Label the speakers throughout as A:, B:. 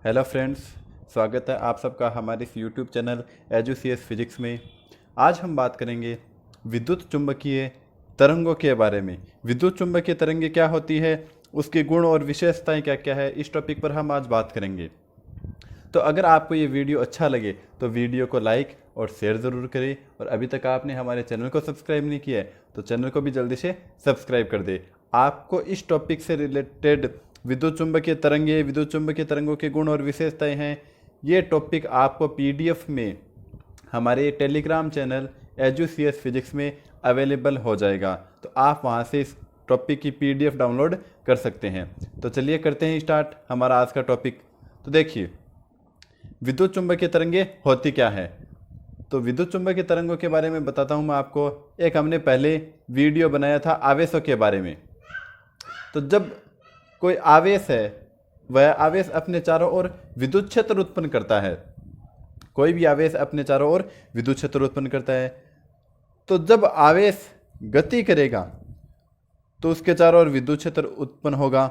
A: Hello friends, स्वागत है आप सबका हमारे इस यूट्यूब चैनल एजुसीएस फिजिक्स में। आज हम बात करेंगे विद्युत चुंबकीय तरंगों के बारे में। विद्युत चुंबकीय तरंगें क्या होती है, उसके गुण और विशेषताएं क्या क्या है, इस टॉपिक पर हम आज बात करेंगे। तो अगर आपको ये वीडियो अच्छा लगे तो वीडियो को लाइक और शेयर ज़रूर करें, और अभी तक आपने हमारे चैनल को सब्सक्राइब नहीं किया है तो चैनल को भी जल्दी से सब्सक्राइब कर दे। आपको इस टॉपिक से रिलेटेड विद्युत चुंबकीय तरंगे, विद्युत चुंबकीय तरंगों के गुण और विशेषताएं हैं, ये टॉपिक आपको पीडीएफ में हमारे टेलीग्राम चैनल एजुसीएस फिजिक्स में अवेलेबल हो जाएगा। तो आप वहाँ से इस टॉपिक की पीडीएफ डाउनलोड कर सकते हैं। तो चलिए करते हैं स्टार्ट हमारा आज का टॉपिक। तो देखिए, विद्युत चुंबकीय तरंगे होती क्या है। तो विद्युत चुंबकीय तरंगों के बारे में बताता हूँ मैं आपको। एक हमने पहले वीडियो बनाया था आवेशों के बारे में। तो जब कोई आवेश है, वह आवेश अपने चारों ओर विद्युत क्षेत्र उत्पन्न करता है। कोई भी आवेश अपने चारों ओर विद्युत क्षेत्र उत्पन्न करता है। तो जब आवेश गति करेगा तो उसके चारों ओर विद्युत क्षेत्र उत्पन्न होगा,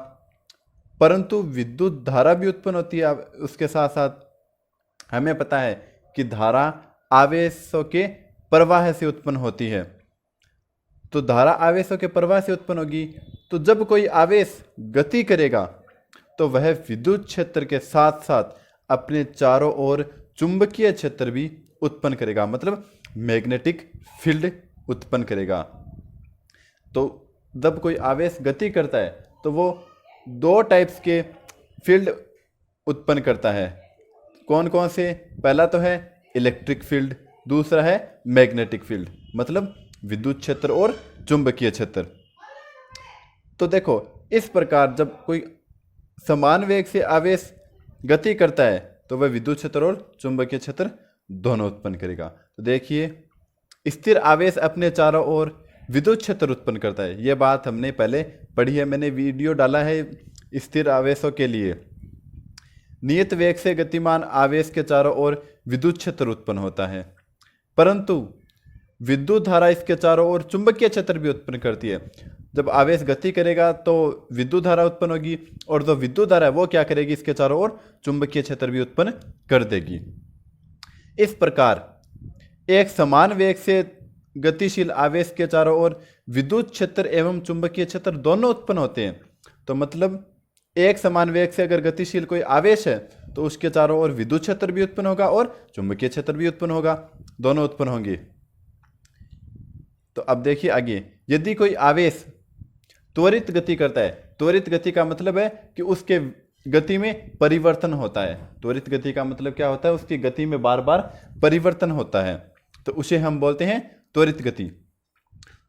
A: परंतु विद्युत धारा भी उत्पन्न होती है। उसके साथ साथ हमें पता है कि धारा आवेशों के प्रवाह से उत्पन्न होती है। तो धारा आवेशों के प्रवाह से उत्पन्न होगी। तो जब कोई आवेश गति करेगा तो वह विद्युत क्षेत्र के साथ साथ अपने चारों ओर चुंबकीय क्षेत्र भी उत्पन्न करेगा, मतलब मैग्नेटिक फील्ड उत्पन्न करेगा। तो जब कोई आवेश गति करता है तो वो दो टाइप्स के फील्ड उत्पन्न करता है। कौन कौन से? पहला तो है इलेक्ट्रिक फील्ड, दूसरा है मैग्नेटिक फील्ड, मतलब विद्युत क्षेत्र और चुंबकीय क्षेत्र। तो देखो, इस प्रकार जब कोई समान वेग से आवेश गति करता है तो वह विद्युत क्षेत्र और चुंबकीय क्षेत्र दोनों उत्पन्न करेगा। तो देखिए, स्थिर आवेश अपने चारों ओर विद्युत क्षेत्र उत्पन्न करता है। यह बात हमने पहले पढ़ी है, मैंने वीडियो डाला है स्थिर आवेशों के लिए। नियत वेग से गतिमान आवेश के चारों ओर विद्युत क्षेत्र उत्पन्न होता है, परंतु विद्युत धारा इसके चारों ओर चुंबकीय क्षेत्र भी उत्पन्न करती है। जब आवेश गति करेगा तो विद्युत धारा उत्पन्न होगी, और जो विद्युत धारा है वो क्या करेगी, इसके चारों ओर चुंबकीय क्षेत्र भी उत्पन्न कर देगी। इस प्रकार एक समान वेग से गतिशील आवेश के चारों ओर विद्युत क्षेत्र एवं चुंबकीय क्षेत्र दोनों उत्पन्न होते हैं। तो मतलब एक समान वेग से अगर गतिशील कोई आवेश है तो उसके चारों ओर विद्युत क्षेत्र भी उत्पन्न होगा और चुंबकीय क्षेत्र भी उत्पन्न होगा, दोनों उत्पन्न होंगे। तो अब देखिए आगे, यदि कोई आवेश त्वरित गति करता है, त्वरित गति का मतलब है कि उसके गति में परिवर्तन होता है। त्वरित गति का मतलब क्या होता है? उसकी गति में बार बार परिवर्तन होता है, तो उसे हम बोलते हैं त्वरित गति।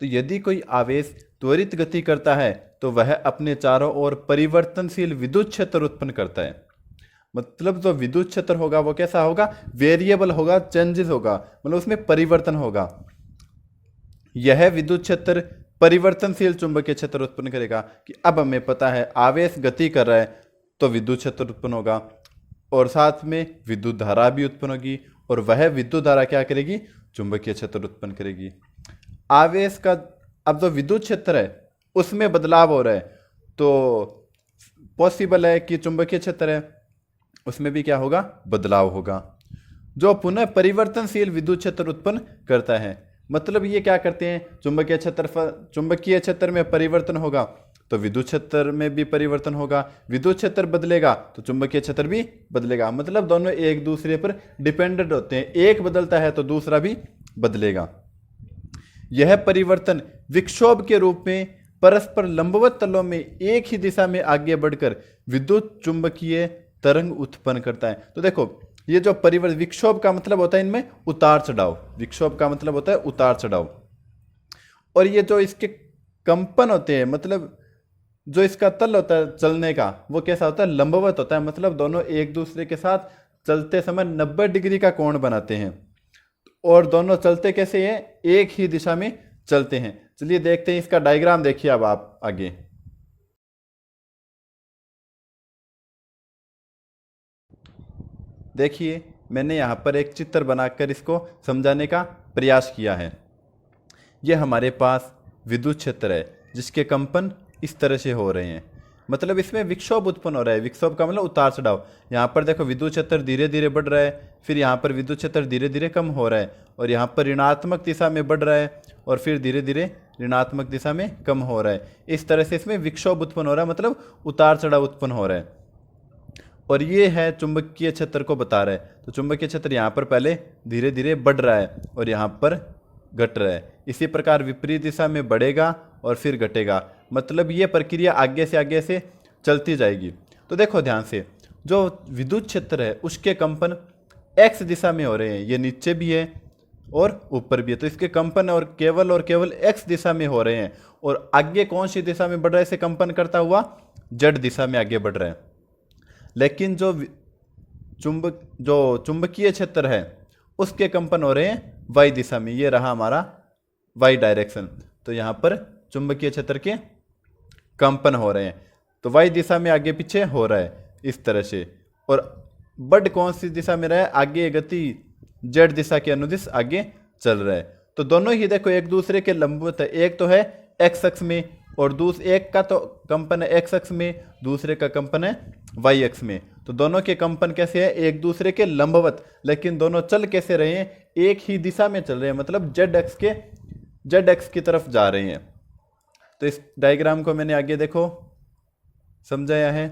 A: तो यदि कोई आवेश त्वरित गति करता है तो वह अपने चारों ओर परिवर्तनशील विद्युत क्षेत्र उत्पन्न करता है। मतलब जो विद्युत क्षेत्र होगा वो कैसा होगा? वेरिएबल होगा, चेंजेस होगा, मतलब उसमें परिवर्तन होगा। यह विद्युत क्षेत्र परिवर्तनशील चुंबकीय क्षेत्र उत्पन्न करेगा। कि अब हमें पता है आवेश गति कर रहा है तो विद्युत क्षेत्र उत्पन्न होगा, और साथ में विद्युत धारा भी उत्पन्न होगी, और वह विद्युत धारा क्या करेगी? चुंबकीय क्षेत्र उत्पन्न करेगी। आवेश का अब जो विद्युत क्षेत्र है उसमें बदलाव हो रहा है, तो पॉसिबल है कि चुंबकीय क्षेत्र है उसमें भी क्या होगा? बदलाव होगा, जो पुनः परिवर्तनशील विद्युत क्षेत्र उत्पन्न करता है। मतलब ये क्या करते हैं? चुंबकीय क्षेत्र में परिवर्तन होगा तो विद्युत क्षेत्र में भी परिवर्तन होगा, विद्युत क्षेत्र बदलेगा तो चुंबकीय क्षेत्र भी बदलेगा। मतलब दोनों एक दूसरे पर डिपेंडेंट होते हैं, एक बदलता है तो दूसरा भी बदलेगा। यह परिवर्तन विक्षोभ के रूप में परस्पर लंबवत तलों में एक ही दिशा में आगे बढ़कर विद्युत चुंबकीय तरंग उत्पन्न करता है। तो देखो, ये जो परिवर्तन, विक्षोभ का मतलब होता है इनमें उतार चढ़ाव, विक्षोभ का मतलब होता है उतार चढ़ाव, और ये जो इसके कंपन होते हैं, मतलब जो इसका तल होता है चलने का, वो कैसा होता है? लंबवत होता है। मतलब दोनों एक दूसरे के साथ चलते समय 90 डिग्री का कोण बनाते हैं, और दोनों चलते कैसे हैं? एक ही दिशा में चलते हैं। चलिए देखते हैं इसका डायग्राम। देखिए अब आप आगे देखिए, मैंने यहाँ पर एक चित्र बनाकर इसको समझाने का प्रयास किया है। यह हमारे पास विद्युत क्षेत्र है जिसके कंपन इस तरह से हो रहे हैं। मतलब इसमें विक्षोभ उत्पन्न हो रहा है। विक्षोभ का मतलब उतार चढ़ाव। यहाँ पर देखो विद्युत क्षेत्र धीरे धीरे बढ़ रहा है, फिर यहाँ पर विद्युत क्षेत्र धीरे धीरे कम हो रहा है, और यहाँ पर ऋणात्मक दिशा में बढ़ रहा है और फिर धीरे धीरे ऋणात्मक दिशा में कम हो रहा है। इस तरह से इसमें विक्षोभ उत्पन्न हो रहा है, मतलब उतार चढ़ाव उत्पन्न हो रहा है। और ये है चुंबकीय क्षेत्र को बता रहा है। तो चुंबकीय क्षेत्र यहाँ पर पहले धीरे धीरे बढ़ रहा है और यहाँ पर घट रहा है। इसी प्रकार विपरीत दिशा में बढ़ेगा और फिर घटेगा, मतलब ये प्रक्रिया आगे से चलती जाएगी। तो देखो ध्यान से, जो विद्युत क्षेत्र है उसके कंपन एक्स दिशा में हो रहे हैं, ये नीचे भी है और ऊपर भी है, तो इसके कंपन और केवल एक्स दिशा में हो रहे हैं। और आगे कौन सी दिशा में बढ़ रहा है इसे कंपन करता हुआ? जेड दिशा में आगे बढ़ रहा है। लेकिन जो चुंबकीय क्षेत्र है उसके कंपन हो रहे हैं वाई दिशा में, ये रहा हमारा वाई डायरेक्शन। तो यहाँ पर चुंबकीय क्षेत्र के कंपन हो रहे हैं, तो वाई दिशा में आगे पीछे हो रहा है इस तरह से। और बड कौन सी दिशा में रहा है? आगे गति जेड दिशा के अनुदिश आगे चल रहा है। तो दोनों ही देखो एक दूसरे के लंबवत है, एक तो है एक्स अक्ष में और एक का तो कंपन है एक्स अक्ष में, दूसरे का कंपन है वाई अक्ष में। तो दोनों के कंपन कैसे है? एक दूसरे के लंबवत, लेकिन दोनों चल कैसे रहे हैं? एक ही दिशा में चल रहे हैं, मतलब जेड एक्स की तरफ जा रहे हैं। तो इस डायग्राम को मैंने आगे देखो समझाया है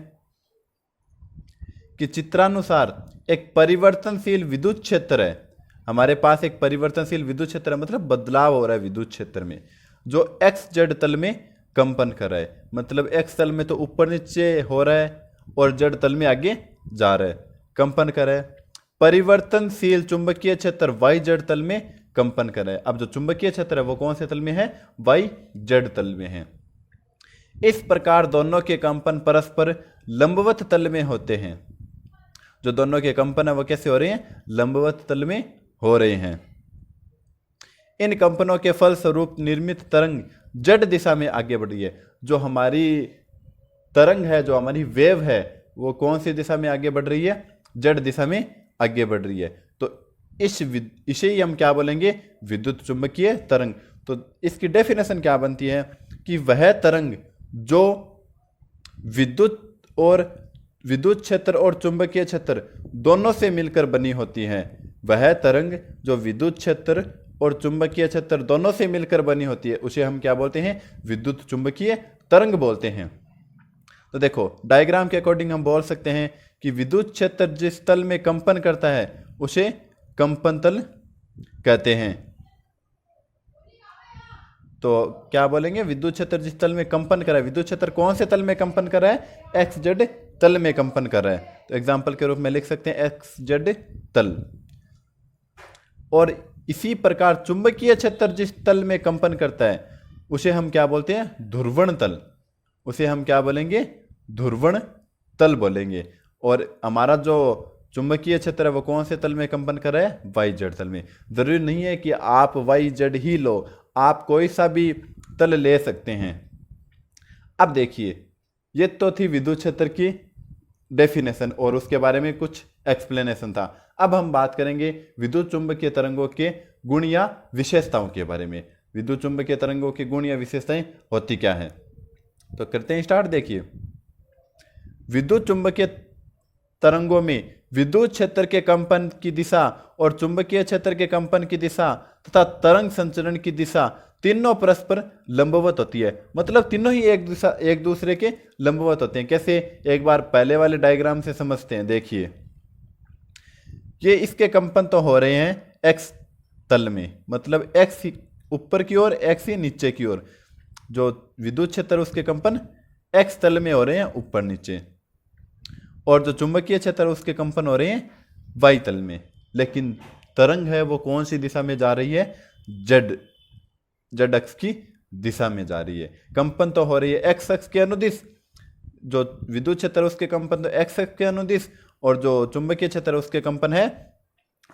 A: कि चित्रानुसार एक परिवर्तनशील विद्युत क्षेत्र है। हमारे पास एक परिवर्तनशील विद्युत क्षेत्र है, मतलब बदलाव हो रहा है विद्युत क्षेत्र में, जो एक्स जेड तल में कंपन कर रहा है। मतलब एक्स तल में तो ऊपर नीचे हो रहा है और जेड तल में आगे जा रहा है, कंपन कर रहा है। परिवर्तनशील चुंबकीय क्षेत्र वाई जेड तल में कंपन कर रहा है। अब जो चुंबकीय क्षेत्र है वो कौन से तल में है? वाई जेड तल में है। इस प्रकार दोनों के कंपन परस्पर लंबवत तल में होते हैं। जो दोनों के कंपन है वो कैसे हो रहे हैं? लंबवत तल में हो रहे हैं। इन कंपनों के फलस्वरूप निर्मित तरंग जेड दिशा में आगे बढ़ रही है। जो हमारी तरंग है, जो हमारी वेव है, वो कौन सी दिशा में आगे बढ़ रही है? जेड दिशा में आगे बढ़ रही है। तो इसे ही हम क्या बोलेंगे? विद्युत चुंबकीय तरंग। तो इसकी डेफिनेशन क्या बनती है कि वह तरंग जो विद्युत क्षेत्र और चुंबकीय क्षेत्र दोनों से मिलकर बनी होती है, वह तरंग जो विद्युत क्षेत्र और चुंबकीय क्षेत्र दोनों से मिलकर बनी होती है, उसे हम क्या बोलते हैं? विद्युत चुंबकीय तरंग बोलते हैं। तो देखो डायग्राम के अकॉर्डिंग हम बोल सकते हैं कि विद्युत क्षेत्र जिस तल में कंपन करता है उसे कंपन तल कहते हैं। तो क्या बोलेंगे? विद्युत क्षेत्र जिस तल में कंपन कर रहा है, विद्युत क्षेत्र कौन से तल में कंपन कर रहा है? एक्स जेड तल में कंपन कर रहा है। तो एग्जाम्पल के रूप में लिख सकते हैं एक्स जेड तल। और इसी प्रकार चुंबकीय क्षेत्र जिस तल में कंपन करता है उसे हम क्या बोलते हैं? ध्रुवण तल। उसे हम क्या बोलेंगे? ध्रुवण तल बोलेंगे। और हमारा जो चुंबकीय क्षेत्र है वो कौन से तल में कंपन कर रहा है? वाई जेड तल में। जरूरी नहीं है कि आप वाई जेड ही लो, आप कोई सा भी तल ले सकते हैं। अब देखिए, ये तो थी विद्युत क्षेत्र की डेफिनेशन और उसके बारे में कुछ एक्सप्लेनेशन था। अब हम बात करेंगे विद्युत चुंबकीय तरंगों के गुण या विशेषताओं के बारे में। विद्युत चुंबकीय तरंगों के गुण या विशेषताएं होती क्या है? तो करते हैं स्टार्ट। देखिए, विद्युत चुंबकीय तरंगों में विद्युत क्षेत्र के कंपन की दिशा और चुंबकीय क्षेत्र के कंपन की दिशा तथा तरंग संचरण की दिशा तीनों परस्पर लंबवत होती है। मतलब तीनों ही एक दूसरे के लंबवत होते हैं। कैसे? एक बार पहले वाले डायग्राम से समझते हैं। देखिए, ये इसके कंपन तो हो रहे हैं एक्स तल में, मतलब एक्स ऊपर की ओर, एक्स ही नीचे की ओर। जो विद्युत क्षेत्र उसके कंपन एक्स तल में हो रहे हैं, ऊपर नीचे। और जो चुंबकीय क्षेत्र उसके कंपन हो रहे हैं वाई तल में। लेकिन तरंग है वो कौन सी दिशा में जा रही है? जेड अक्ष की दिशा में जा रही है। कंपन तो हो रही है एक्स अक्ष के अनुदिश। जो विद्युत क्षेत्र उसके कंपन तो एक्स अक्ष के अनुदिश, और जो चुंबकीय क्षेत्र उसके कंपन है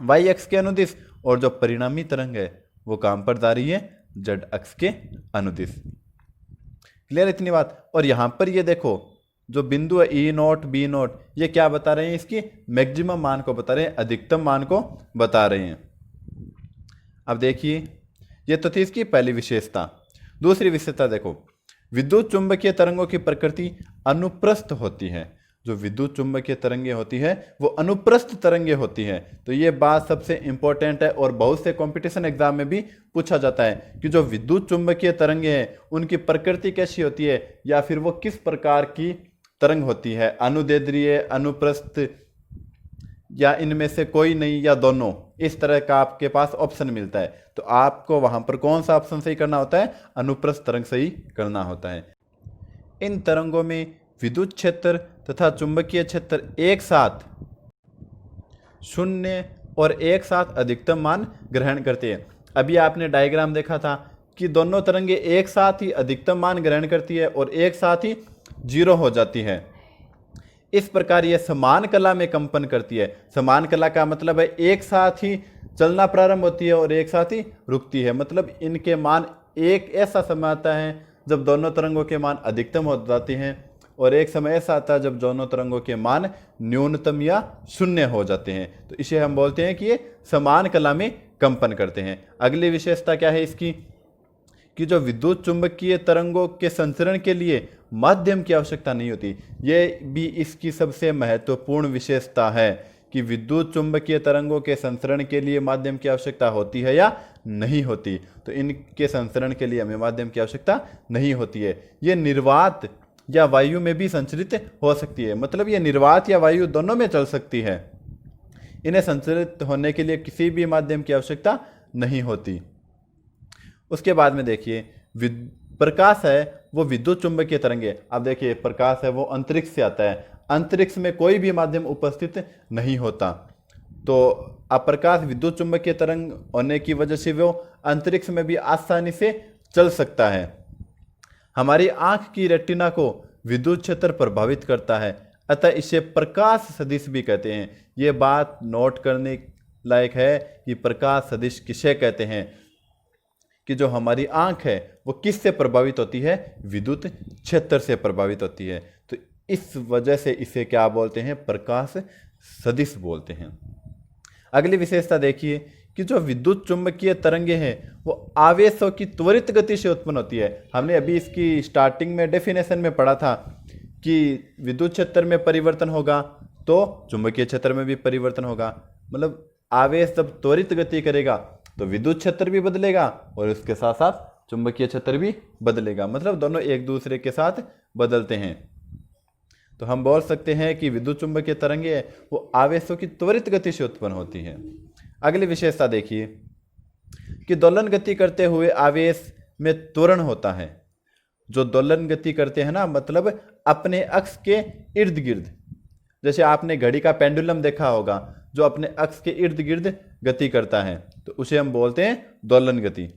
A: वाई अक्ष के अनुदिश। और जो परिणामी तरंग है वो काम पर जा रही है जेड अक्ष के अनुदिश। क्लियर इतनी बात? और यहां पर ये देखो, जो बिंदु है ई नोट बी नोट, ये क्या बता रहे हैं? इसकी मैक्सिमम मान को बता रहे हैं, अधिकतम मान को बता रहे हैं। अब देखिए, ये तो थी इसकी पहली विशेषता। दूसरी विशेषता देखो, विद्युत चुंबकीय तरंगों की प्रकृति अनुप्रस्थ होती है। जो विद्युत चुंबकीय तरंगे होती है वो अनुप्रस्थ तरंगे होती है। तो ये बात सबसे इंपॉर्टेंट है और बहुत से कंपटीशन एग्जाम में भी पूछा जाता है कि जो विद्युत चुंबकीय तरंगे हैं उनकी प्रकृति कैसी होती है या फिर वो किस प्रकार की तरंग होती है, अनुदैर्ध्य, अनुप्रस्थ या इनमें से कोई नहीं या दोनों। इस तरह का आपके पास ऑप्शन मिलता है तो आपको वहां पर कौन सा ऑप्शन सही करना होता है, अनुप्रस्थ तरंग सही करना होता है। इन तरंगों में विद्युत क्षेत्र तथा चुंबकीय क्षेत्र एक साथ शून्य और एक साथ अधिकतम मान ग्रहण करते हैं। अभी आपने डायग्राम देखा था कि दोनों तरंगे एक साथ ही अधिकतम मान ग्रहण करती है और एक साथ ही जीरो हो जाती है। इस प्रकार यह समान कला में कंपन करती है। समान कला का मतलब है एक साथ ही चलना प्रारंभ होती है और एक साथ ही रुकती है। मतलब इनके मान एक ऐसा समय आता है जब दोनों तरंगों के मान अधिकतम हो जाते हैं और एक समय ऐसा आता है जब दोनों तरंगों के मान न्यूनतम या शून्य हो जाते हैं। तो इसे हम बोलते हैं कि ये समान कला में कंपन करते हैं। अगली विशेषता क्या है इसकी कि जो विद्युत चुंबकीय तरंगों के संचरण के लिए माध्यम की आवश्यकता नहीं होती। ये भी इसकी सबसे महत्वपूर्ण विशेषता है कि विद्युत चुंबकीय तरंगों के संचरण के लिए माध्यम की आवश्यकता होती है या नहीं होती। तो इनके संचरण के लिए हमें माध्यम की आवश्यकता नहीं होती है। ये निर्वात या वायु में भी संचरित हो सकती है। मतलब ये निर्वात या वायु दोनों में चल सकती है। इन्हें संचरित होने के लिए किसी भी माध्यम की आवश्यकता नहीं होती। उसके बाद में देखिए प्रकाश है वो विद्युत चुंबकीय तरंगे। अब देखिए प्रकाश है वो अंतरिक्ष से आता है। अंतरिक्ष में कोई भी माध्यम उपस्थित नहीं होता। तो अप्रकाश विद्युत चुंबकीय तरंग होने की वजह से वो अंतरिक्ष में भी आसानी से चल सकता है। हमारी आंख की रेटिना को विद्युत क्षेत्र प्रभावित करता है, अतः इसे प्रकाश सदिश भी कहते हैं। ये बात नोट करने लायक है कि प्रकाश सदिश किसे कहते हैं कि जो हमारी आंख है वो किससे प्रभावित होती है, विद्युत क्षेत्र से प्रभावित होती है। तो इस वजह से इसे क्या बोलते हैं, प्रकाश सदिश बोलते हैं। अगली विशेषता देखिए कि जो विद्युत चुंबकीय तरंगे हैं वो आवेशों की त्वरित गति से उत्पन्न होती है। हमने अभी इसकी स्टार्टिंग में डेफिनेशन में पढ़ा था कि विद्युत क्षेत्र में परिवर्तन होगा तो चुंबकीय क्षेत्र में भी परिवर्तन होगा। मतलब आवेश जब त्वरित गति करेगा तो विद्युत क्षेत्र भी बदलेगा और उसके साथ साथ चुंबकीय क्षेत्र भी बदलेगा। मतलब दोनों एक दूसरे के साथ बदलते हैं। तो हम बोल सकते हैं कि विद्युत चुंबकीय तरंगे वो आवेशों की त्वरित गति से उत्पन्न होती है। अगली विशेषता देखिए कि दोलन गति करते हुए आवेश में त्वरण होता है। जो दोलन गति करते हैं ना, मतलब अपने अक्ष के इर्द गिर्द, जैसे आपने घड़ी का पेंडुलम देखा होगा जो अपने अक्ष के इर्द गिर्द गति करता है, तो उसे हम बोलते हैं दोलन गति।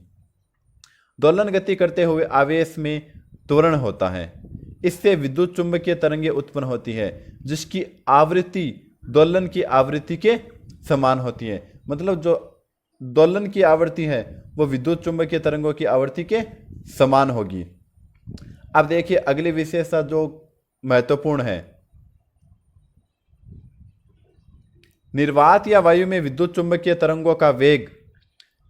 A: दोलन गति करते हुए आवेश में त्वरण होता है। इससे विद्युत चुंबकीय तरंगे उत्पन्न होती है जिसकी आवृत्ति दोलन की आवृत्ति के समान होती है। मतलब जो दोलन की आवृत्ति है वो विद्युत चुंबकीय तरंगों की आवृत्ति के समान होगी। अब देखिए अगली विशेषता जो महत्वपूर्ण है, निर्वात या वायु में विद्युत चुंबकीय तरंगों का वेग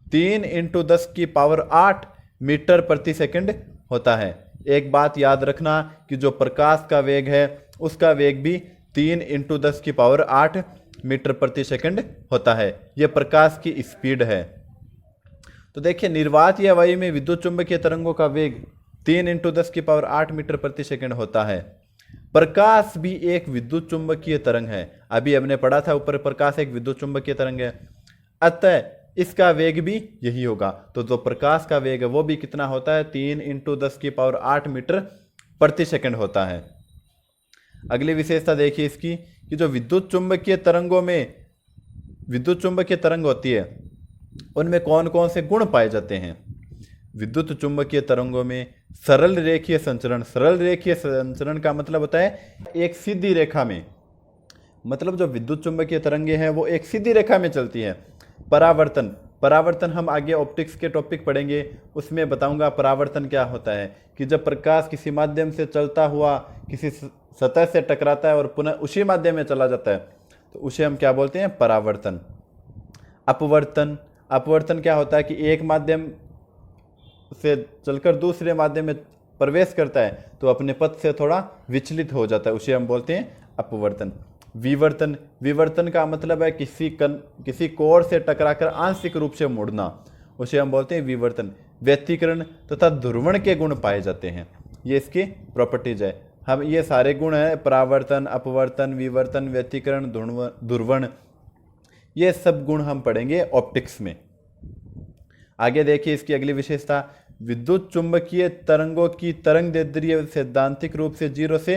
A: 3 × 10⁸ मीटर प्रति सेकंड होता है। एक बात याद रखना कि जो प्रकाश का वेग है उसका वेग भी 3 × 10⁸ मीटर प्रति सेकंड होता है। यह प्रकाश की स्पीड है। तो देखिए निर्वात या वायु में विद्युत चुंबकीय तरंगों का वेग 3 × 10⁸ मीटर प्रति सेकंड होता है। प्रकाश भी एक विद्युत चुंबकीय तरंग है। अभी हमने पढ़ा था ऊपर प्रकाश एक विद्युत चुंबकीय तरंग है, अतः इसका वेग भी यही होगा। तो जो प्रकाश का वेग है वो भी कितना होता है, 3 × 10⁸ मीटर प्रति सेकंड होता है। अगली विशेषता देखिए इसकी कि जो विद्युत चुंबकीय तरंगों में विद्युत चुंबकीय तरंग होती है उनमें कौन कौन से गुण पाए जाते हैं। विद्युत चुंबकीय तरंगों में सरल रेखीय संचरण। सरल रेखीय संचरण का मतलब होता है एक सीधी रेखा में, मतलब जो विद्युत चुंबकीय तरंगे हैं वो एक सीधी रेखा में चलती है। परावर्तन, परावर्तन हम आगे ऑप्टिक्स के टॉपिक पढ़ेंगे, उसमें बताऊंगा परावर्तन क्या होता है कि जब प्रकाश किसी माध्यम से चलता हुआ किसी सतह से टकराता है और पुनः उसी माध्यम में चला जाता है तो उसे हम क्या बोलते हैं, परावर्तन। अपवर्तन, अपवर्तन क्या होता है कि एक माध्यम से चलकर दूसरे माध्यम में प्रवेश करता है तो अपने पथ से थोड़ा विचलित हो जाता है, उसे हम बोलते हैं अपवर्तन। विवर्तन, विवर्तन का मतलब है किसी कोण से टकराकर आंशिक रूप से मुड़ना, उसे हम बोलते हैं विवर्तन। व्यतिकरण तथा ध्रुवण के गुण पाए जाते हैं, ये इसकी प्रॉपर्टीज है। हम ये सारे गुण हैं, परावर्तन, अपवर्तन, विवर्तन, व्यतिकरण, ध्रुवण, ये सब गुण हम पढ़ेंगे ऑप्टिक्स में। आगे देखिए इसकी अगली विशेषता, विद्युत चुंबकीय तरंगों की तरंग दैर्ध्य सैद्धांतिक रूप से 0 से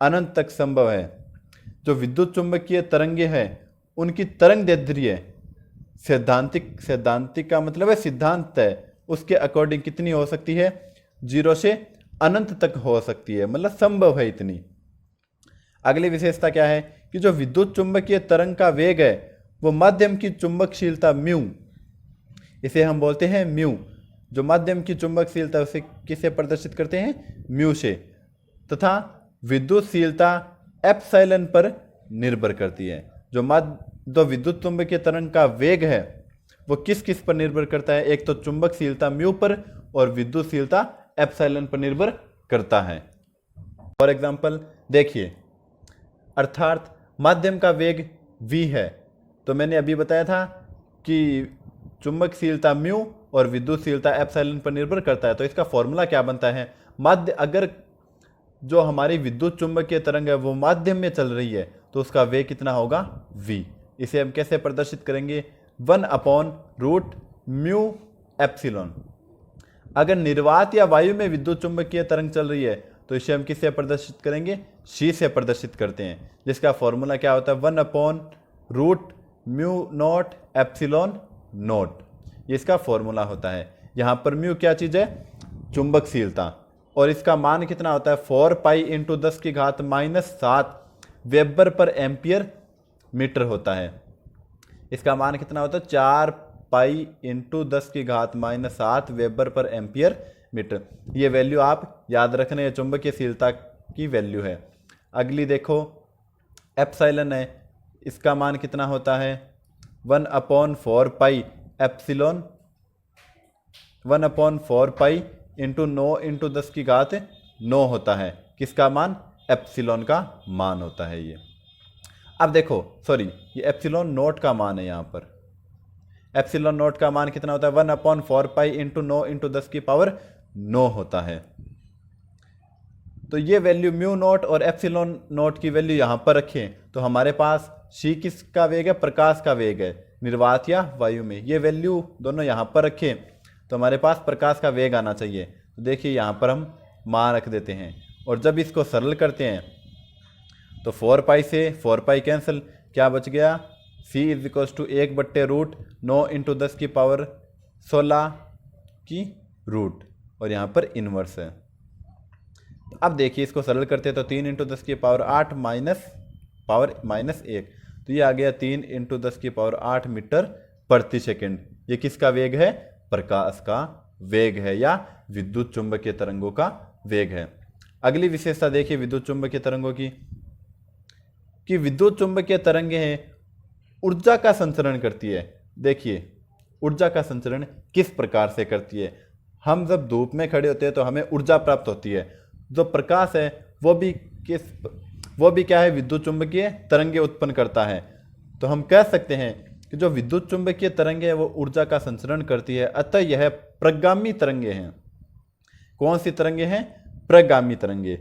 A: अनंत तक संभव है। जो विद्युत चुंबकीय तरंगे हैं उनकी तरंग दैर्ध्य सैद्धांतिक का मतलब है सिद्धांत है, उसके अकॉर्डिंग कितनी हो सकती है? 0 से अनंत तक हो सकती है, मतलब संभव है इतनी। अगली विशेषता क्या है कि जो विद्युत चुंबकीय तरंग का वेग है वो माध्यम की चुंबकशीलता म्यू, इसे हम बोलते हैं म्यू। जो माध्यम की चुंबकशीलता उसे किससे प्रदर्शित करते हैं? म्यू से। तथा विद्युतशीलता एप्सिलॉन पर निर्भर करती है। जो विद्युत चुंबकीय तरंग का वेग है वो किस किस पर निर्भर करता है? एक तो चुंबकशीलता म्यू पर और विद्युतशीलता एप्सिलॉन पर निर्भर करता है। फॉर एग्जाम्पल देखिए, अर्थात माध्यम का वेग v है, तो मैंने अभी बताया था कि चुंबकशीलता म्यू और विद्युतशीलता एप्सिलॉन पर निर्भर करता है। तो इसका फॉर्मूला क्या बनता है? अगर जो हमारी विद्युत चुंबकीय तरंग है वो माध्यम में चल रही है तो उसका वेग कितना होगा? v। इसे हम कैसे प्रदर्शित करेंगे? 1/√μ एप्सिलॉन। अगर निर्वात या वायु में विद्युत चुंबकीय तरंग चल रही है तो इसे हम किससे प्रदर्शित करेंगे? c से प्रदर्शित करते हैं, जिसका फॉर्मूला क्या होता है? 1/√μ0 एप्सिलॉन नॉट, ये इसका फॉर्मूला होता है। यहाँ पर म्यू क्या चीज़ है? चुंबकशीलता, और इसका मान कितना होता है? 4 pi into 10⁻⁷ weber per ampere metre होता है। इसका मान कितना होता है? 4 pi into 10⁻⁷ weber per ampere metre. ये वैल्यू आप याद रखने, ये चुंबकीयशीलता की वैल्यू है। अगली देखो एप्सिलॉन है, इसका मान कितना होता है? 1/4 pi epsilon 1/4 pi into 9 into 10⁹ होता है। किसका मान? एप्सिलॉन का मान होता है ये। अब देखो सॉरी, ये एप्सिलॉन नोट का मान है। यहाँ पर एप्सिलॉन नोट का मान कितना होता है? 1/4 पाई इंटू 9 इंटू 10⁹ होता है। तो ये वैल्यू म्यू नोट और एप्सिलॉन नोट की वैल्यू यहाँ पर रखें तो हमारे पास c किसका वेग है? प्रकाश का वेग है, निर्वात या वायु में। ये वैल्यू दोनों यहाँ पर रखें तो हमारे पास प्रकाश का वेग आना चाहिए। तो देखिए यहाँ पर हम मान रख देते हैं, और जब इसको सरल करते हैं तो 4 पाई से 4 पाई कैंसिल, क्या बच गया? c = 1/√9 इंटू 10⁻16 की रूट, और यहाँ पर इन्वर्स है। अब देखिए इसको सरल करते हैं तो 3 इंटू 10⁸ -1, तो ये आ गया 3 इंटू 10⁸ मीटर प्रति सेकंड। ये किसका वेग है? प्रकाश का वेग है या विद्युत चुंबकीय तरंगों का वेग है। अगली विशेषता देखिए विद्युत चुंबकीय तरंगों की, कि विद्युत चुंबकीय तरंगें हैं ऊर्जा का संचरण करती है। देखिए ऊर्जा का संचरण किस प्रकार से करती है? हम जब धूप में खड़े होते हैं तो हमें ऊर्जा प्राप्त होती है। जो प्रकाश है वो भी क्या है? विद्युत चुंबकीय तरंगें उत्पन्न करता है। तो हम कह सकते हैं कि जो विद्युत चुंबकीय तरंगें है वो ऊर्जा का संचरण करती है, अतः यह प्रगामी तरंगें हैं। कौन सी तरंगें हैं? प्रगामी तरंगें।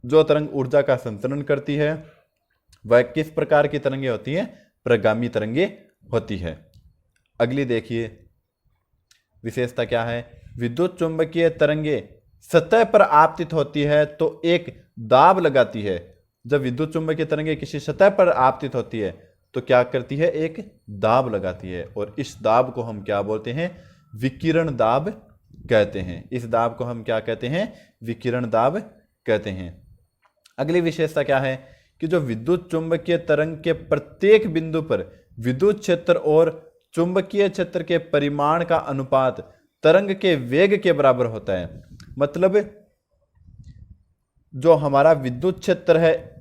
A: जो तरंग ऊर्जा का संचरण करती है वह किस प्रकार की तरंगें होती हैं? प्रगामी तरंगें होती है। अगली देखिए विशेषता क्या है? विद्युत चुंबकीय तरंगें सतह पर आपतित होती है तो एक दाब लगाती है। जब विद्युत चुंबकीय तरंगें किसी सतह पर आपतित होती है तो क्या करती है? एक दाब लगाती है, और इस दाब को हम क्या बोलते हैं? विकिरण दाब कहते हैं। इस दाब को हम क्या कहते हैं? विकिरण दाब कहते हैं। अगली विशेषता क्या है? कि जो विद्युत चुंबकीय तरंग के प्रत्येक बिंदु पर विद्युत क्षेत्र और चुंबकीय क्षेत्र के परिमाण का अनुपात तरंग के वेग के बराबर होता है। मतलब जो हमारा विद्युत क्षेत्र है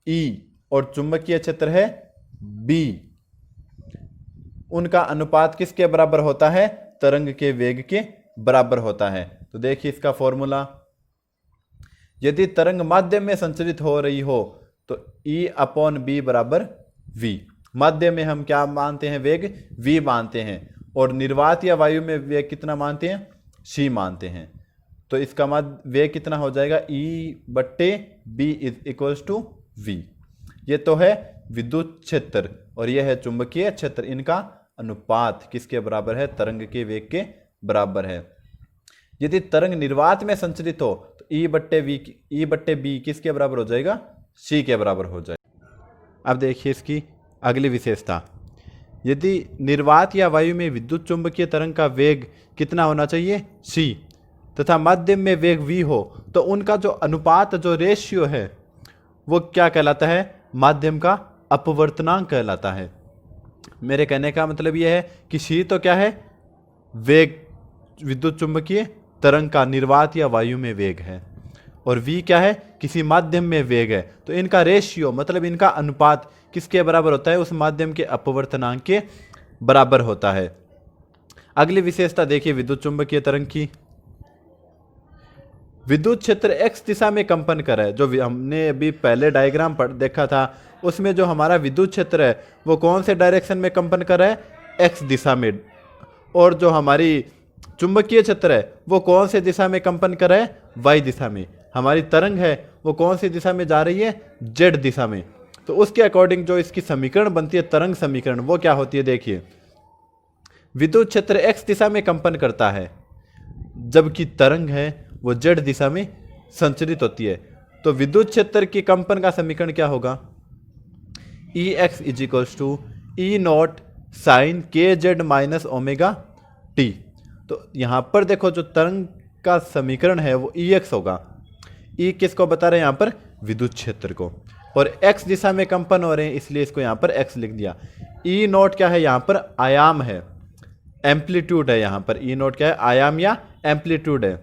A: E और चुंबकीय क्षेत्र है B, उनका अनुपात किसके बराबर होता है? तरंग के वेग के बराबर होता है। तो देखिए इसका फॉर्मूला, यदि तरंग माध्यम में संचरित हो रही हो तो E/B बराबर V। माध्यम में हम क्या मानते हैं, वेग V मानते हैं, और निर्वात या वायु में वेग कितना मानते हैं, C मानते हैं। तो इसका वेग कितना हो जाएगा, E/B = V। ये तो है विद्युत क्षेत्र और यह है चुंबकीय क्षेत्र। इनका अनुपात किसके बराबर है, तरंग के वेग के बराबर है। यदि तरंग निर्वात में संचरित हो तो E/B किसके बराबर हो जाएगा, C के बराबर हो जाएगा। अब देखिए इसकी अगली विशेषता, यदि निर्वात या वायु में विद्युत चुंबकीय तरंग का वेग कितना होना चाहिए, C, तथा माध्यम में वेग V हो तो उनका जो अनुपात, जो रेशियो है, वो क्या कहलाता है, माध्यम का अपवर्तनांक कहलाता है। मेरे कहने का मतलब यह है कि C तो क्या है, वेग विद्युत चुंबकीय तरंग का निर्वात या वायु में वेग है, और V क्या है, किसी माध्यम में वेग है। तो इनका रेशियो मतलब इनका अनुपात किसके बराबर होता है, उस माध्यम के अपवर्तनांक के बराबर होता है। अगली विशेषता देखिए विद्युत चुंबकीय तरंग की, विद्युत क्षेत्र x दिशा में कंपन कर रहा है। जो हमने अभी पहले डायग्राम पर देखा था उसमें जो हमारा विद्युत क्षेत्र है वो कौन से डायरेक्शन में कंपन कर रहा है, x दिशा में, और जो हमारी चुंबकीय क्षेत्र है वो कौन से दिशा में कंपन कर रहा है, y दिशा में। हमारी तरंग है वो कौन सी दिशा में जा रही है, z दिशा में। तो उसके अकॉर्डिंग जो इसकी समीकरण बनती है, तरंग समीकरण, वो क्या होती है, देखिए विद्युत क्षेत्र x दिशा में कंपन करता है जबकि तरंग है वो z दिशा में संचरित होती है। तो विद्युत क्षेत्र की कंपन का समीकरण क्या होगा, Ex = E0 sin kz - ωt। तो यहाँ पर देखो जो तरंग का समीकरण है वो Ex होगा। E किसको बता रहे हैं, यहाँ पर विद्युत क्षेत्र को, और x दिशा में कंपन हो रहे हैं इसलिए इसको यहाँ पर x लिख दिया। E0 क्या है, यहाँ पर आयाम है, एम्पलीट्यूड है। यहाँ पर E0 क्या है, आयाम या एम्पलीट्यूड है।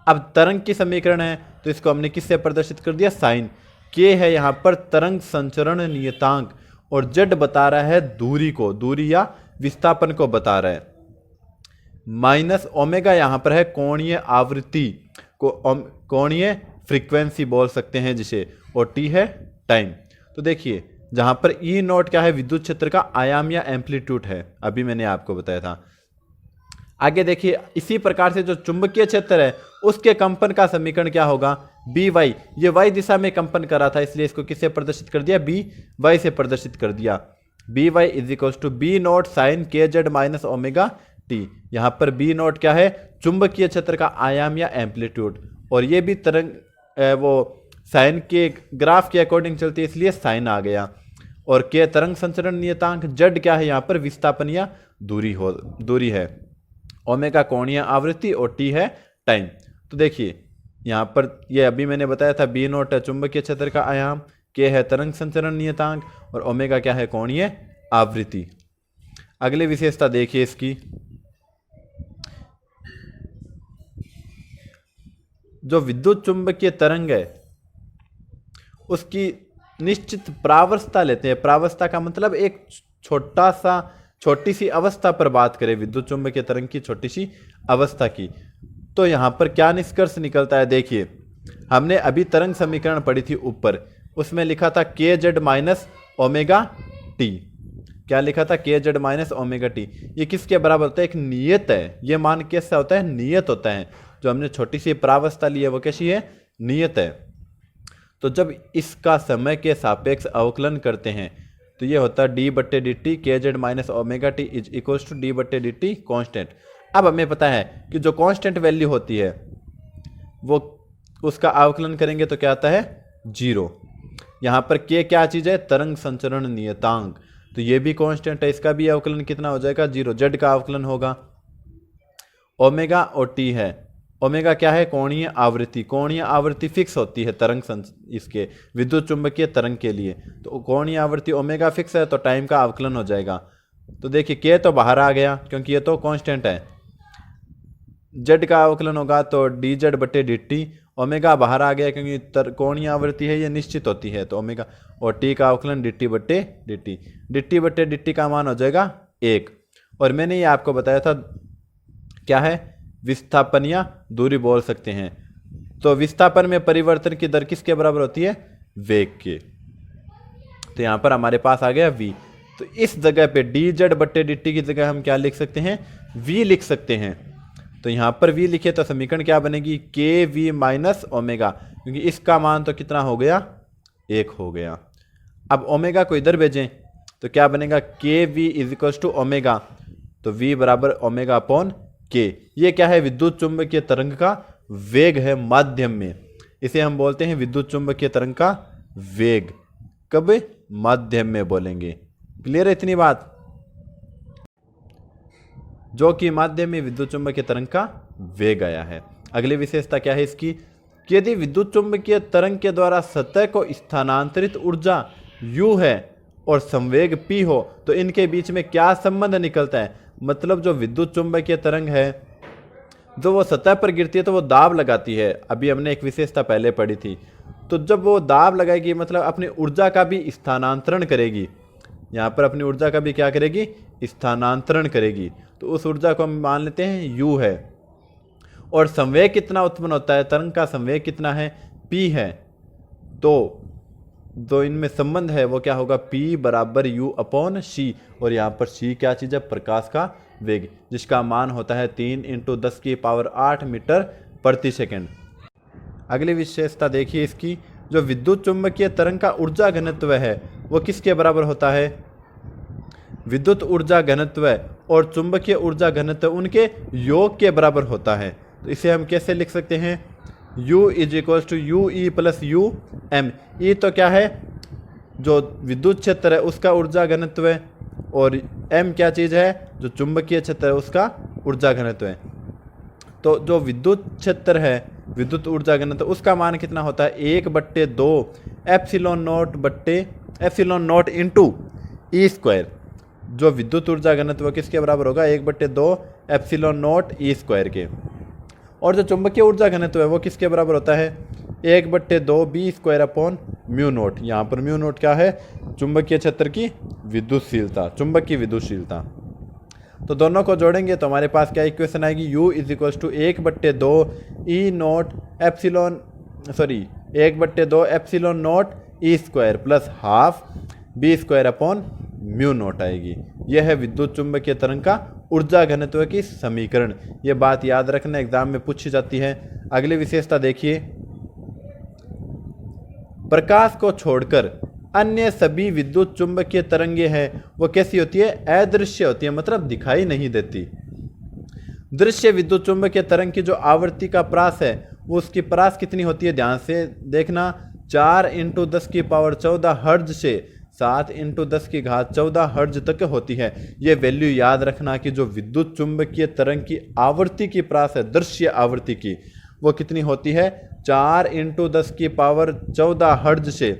A: अब तरंग की समीकरण है तो इसको हमने किससे प्रदर्शित कर दिया, साइन। k है यहाँ पर तरंग संचरण नियतांक, और z बता रहा है दूरी को, दूरी या विस्थापन को बता रहा है। माइनस ओमेगा यहाँ पर है कोणीय आवृत्ति को, कोणीय फ्रीक्वेंसी बोल सकते हैं जिसे, और t है टाइम। तो देखिए जहाँ पर E0 क्या है, विद्युत क्षेत्र का आयाम या एम्पलीट्यूड है, अभी मैंने आपको बताया था। आगे देखिए इसी प्रकार से जो चुंबकीय क्षेत्र है उसके कंपन का समीकरण क्या होगा, By। ये y दिशा में कंपन कर रहा था इसलिए इसको किससे प्रदर्शित कर दिया, By से प्रदर्शित कर दिया। By = B0 sin kz - ωt। यहाँ पर B0 क्या है, चुंबकीय क्षेत्र का आयाम या एम्पलीट्यूड, और ये भी तरंग वो साइन के ग्राफ के अकॉर्डिंग चलती है इसलिए साइन आ गया। और k तरंग संचरण नियतांक, z क्या है, यहाँ पर विस्थापन या दूरी है, ओमेगा कोणीय आवृत्ति, और t है टाइम। तो देखिए यहाँ पर ये अभी मैंने बताया था, B0 है चुंबकीय क्षेत्र का आयाम, k है तरंग संचरण नियतांक, और ओमेगा क्या है, कोणीय आवृत्ति। अगली विशेषता देखिए इसकी, जो विद्युत चुंबकीय तरंग है उसकी निश्चित प्रावस्था लेते हैं। प्रावस्था का मतलब एक छोटी सी अवस्था पर बात करें, विद्युत चुंबकीय तरंग की छोटी सी अवस्था की, तो यहाँ पर क्या निष्कर्ष निकलता है, देखिए हमने अभी तरंग समीकरण पढ़ी थी ऊपर, उसमें लिखा था kz - ωt। क्या लिखा था, kz - ωt। ये किसके बराबर होता है, एक नियत है। ये मान कैसा होता है, नियत होता है। जो हमने छोटी सी प्रावस्था ली है वो कैसी है, नियत है। तो जब इसका समय के सापेक्ष अवकलन करते हैं तो ये होता है d/dt kz - ωt = d/dt constant. अब हमें पता है कि जो कांस्टेंट वैल्यू होती है वो उसका अवकलन करेंगे तो क्या आता है, 0। यहाँ पर k क्या चीज़ है, तरंग संचरण नियतांक, तो ये भी कांस्टेंट है, इसका भी अवकलन कितना हो जाएगा, 0। z का अवकलन होगा। ओमेगा और t है, ओमेगा क्या है, कोणीय आवृत्ति। कोणीय आवृत्ति फिक्स होती है तरंग इसके विद्युत चुंबकीय तरंग के लिए, तो कोणीय आवृत्ति ओमेगा फिक्स है तो टाइम का अवकलन हो जाएगा। तो देखिए k तो बाहर आ गया क्योंकि ये तो कांस्टेंट है। z का अवकलन होगा तो dz/dt, ओमेगा बाहर आ गया क्योंकि कोणीय आवृत्ति है ये निश्चित होती है, तो ओमेगा, और t का अवकलन dt/dt। dt/dt का मान हो जाएगा 1। और मैंने ये आपको बताया था क्या है, विस्थापन या दूरी बोल सकते हैं। तो विस्थापन में परिवर्तन की दर किसके बराबर होती है? वेग के। तो यहाँ पर हमारे पास आ गया v। तो इस जगह पे dz बट्टे dt की जगह हम क्या लिख सकते हैं? v लिख सकते हैं। तो यहाँ पर v लिखे तो समीकरण क्या बनेगी? के वी माइनस ओमेगा, क्योंकि इसका मान तो कितना हो गया? 1 हो गया। अब ओमेगा को इधर भेजें तो क्या बनेगा? K V is equals to omega. तो v बराबर ओमेगा अपॉन के। ये क्या है? विद्युत चुंबकीय तरंग का वेग है माध्यम में। इसे हम बोलते हैं विद्युत चुंबकीय तरंग का वेग। कब? माध्यम में बोलेंगे। क्लियर है इतनी बात? जो कि माध्यम में विद्युत चुंबकीय तरंग का वेग आया है। अगली विशेषता क्या है इसकी? कि यदि विद्युत चुंबकीय तरंग के द्वारा सतह को स्थानांतरित ऊर्जा u है और संवेग p हो तो इनके बीच में क्या संबंध निकलता है? मतलब जो विद्युत चुंबकीय तरंग है, जो वो सतह पर गिरती है तो वो दाब लगाती है। अभी हमने एक विशेषता पहले पढ़ी थी। तो जब वो दाब लगाएगी मतलब अपनी ऊर्जा का भी स्थानांतरण करेगी। यहाँ पर अपनी ऊर्जा का भी क्या करेगी? स्थानांतरण करेगी। तो उस ऊर्जा को हम मान लेते हैं u है। और संवेग कितना उत्पन्न होता है? तरंग का संवेग कितना है? p है। तो जो इनमें संबंध है वो क्या होगा? p बराबर u अपॉन c। और यहाँ पर c क्या चीज़ है? प्रकाश का वेग, जिसका मान होता है 3 × 10⁸ मीटर प्रति सेकंड। अगली विशेषता देखिए इसकी। जो विद्युत चुंबकीय तरंग का ऊर्जा घनत्व है वो किसके बराबर होता है? विद्युत ऊर्जा घनत्व और चुंबकीय ऊर्जा घनत्व उनके योग के बराबर होता है। तो इसे हम कैसे लिख सकते हैं? U is equals to U E plus U M. E तो क्या है? जो विद्युत क्षेत्र है उसका ऊर्जा घनत्व है, और m क्या चीज़ है? जो चुंबकीय क्षेत्र है उसका ऊर्जा घनत्व है। तो जो विद्युत क्षेत्र है, विद्युत ऊर्जा घनत्व, उसका मान कितना होता है? 1/2 epsilon not into E square. जो विद्युत ऊर्जा घनत्व किसके बराबर होगा? 1/2 एप्सिलॉन नॉट ई स्क्वायर के। और जो चुंबकीय ऊर्जा घनत्व है वो किसके बराबर होता है? 1/2 B square upon mu naught. यहाँ पर म्यू नोट क्या है? चुंबकीय क्षेत्र की विद्युतशीलता, चुंबकीय विद्युतशीलता। तो दोनों को जोड़ेंगे तो हमारे पास क्या इक्वेशन आएगी? u is equals to 1/2 E naught epsilon 1/2 epsilon naught E square plus half B square upon mu naught आएगी। यह है विद्युत चुंबकीय तरंग का ऊर्जा घनत्व की समीकरण। ये बात याद रखना, एग्जाम में पूछी जाती है। अगली विशेषता देखिए। प्रकाश को छोड़कर अन्य सभी विद्युत चुंबकीय तरंगे हैं वो कैसी होती है? अदृश्य होती है, मतलब दिखाई नहीं देती। दृश्य विद्युत चुंबकीय तरंग की जो आवृत्ति का परास है वो उसकी परास कितनी होती है? ध्यान से देखना, 4 × 10⁻14 हर्ट्ज से 7 × 10⁻14 हर्ट्ज तक होती है। ये वैल्यू याद रखना कि जो विद्युत चुंबकीय तरंग की आवृत्ति की परास है, दृश्य आवृत्ति की, वो कितनी होती है? 4 × 10⁻14 हर्ट्ज से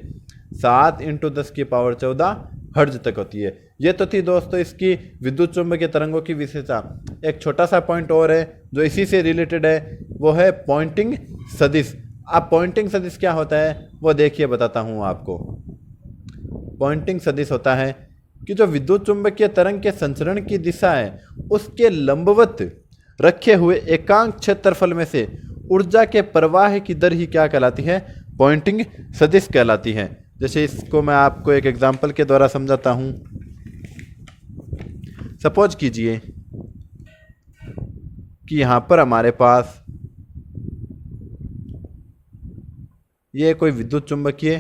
A: 7 × 10⁻14 हर्ट्ज तक होती है। ये तो थी दोस्तों इसकी विद्युत चुंबकीय तरंगों की विशेषता। एक छोटा सा पॉइंट और है जो इसी से रिलेटेड है, वो है पॉइंटिंग सदिश। अब पॉइंटिंग सदिश क्या होता है वो देखिए, बताता हूँ आपको। पॉइंटिंग सदिश होता है कि जो विद्युत चुंबकीय तरंग के संचरण की दिशा है उसके लंबवत रखे हुए एकांक क्षेत्रफल में से ऊर्जा के प्रवाह की दर ही क्या कहलाती है? पॉइंटिंग सदिश कहलाती है। जैसे इसको मैं आपको एक एग्जांपल के द्वारा समझाता हूँ। सपोज कीजिए कि यहाँ पर हमारे पास ये कोई विद्युत चुंबकीय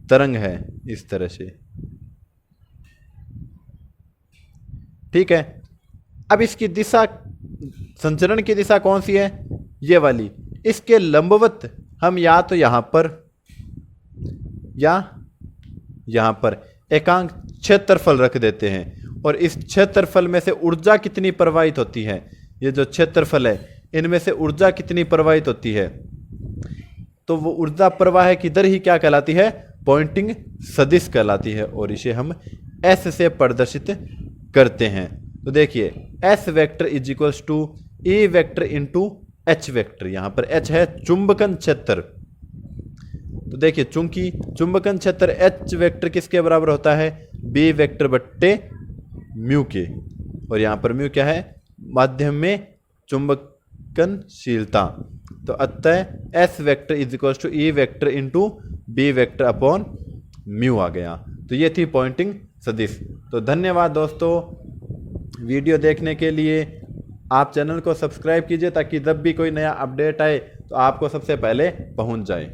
A: तरंग है इस तरह से, ठीक है। अब इसकी दिशा, संचरण की दिशा कौन सी है? ये वाली। इसके लंबवत हम या तो यहाँ पर या यहाँ पर एकांक क्षेत्रफल रख देते हैं, और इस क्षेत्रफल में से ऊर्जा कितनी प्रवाहित होती है, ये जो क्षेत्रफल है इनमें से ऊर्जा कितनी प्रवाहित होती है, तो वो ऊर्जा प्रवाह की दर ही क्या कहलाती है? पॉइंटिंग सदिश कहलाती है। और इसे हम एस से प्रदर्शित करते हैं। तो देखिए, S vector is equals to E vector into H vector. यहाँ पर एच है चुंबकन क्षेत्र। तो देखिए, चूंकि चुंबकन क्षेत्र एच वेक्टर किसके बराबर होता है? बी वेक्टर बट्टे म्यू के। और यहाँ पर म्यू क्या है? माध्यम में चुंबक परिवर्तनशीलता। तो अतः S vector is equal to E vector into B vector upon mu आ गया। तो ये थी पॉइंटिंग सदिश। तो धन्यवाद दोस्तों वीडियो देखने के लिए। आप चैनल को सब्सक्राइब कीजिए ताकि जब भी कोई नया अपडेट आए तो आपको सबसे पहले पहुंच जाए।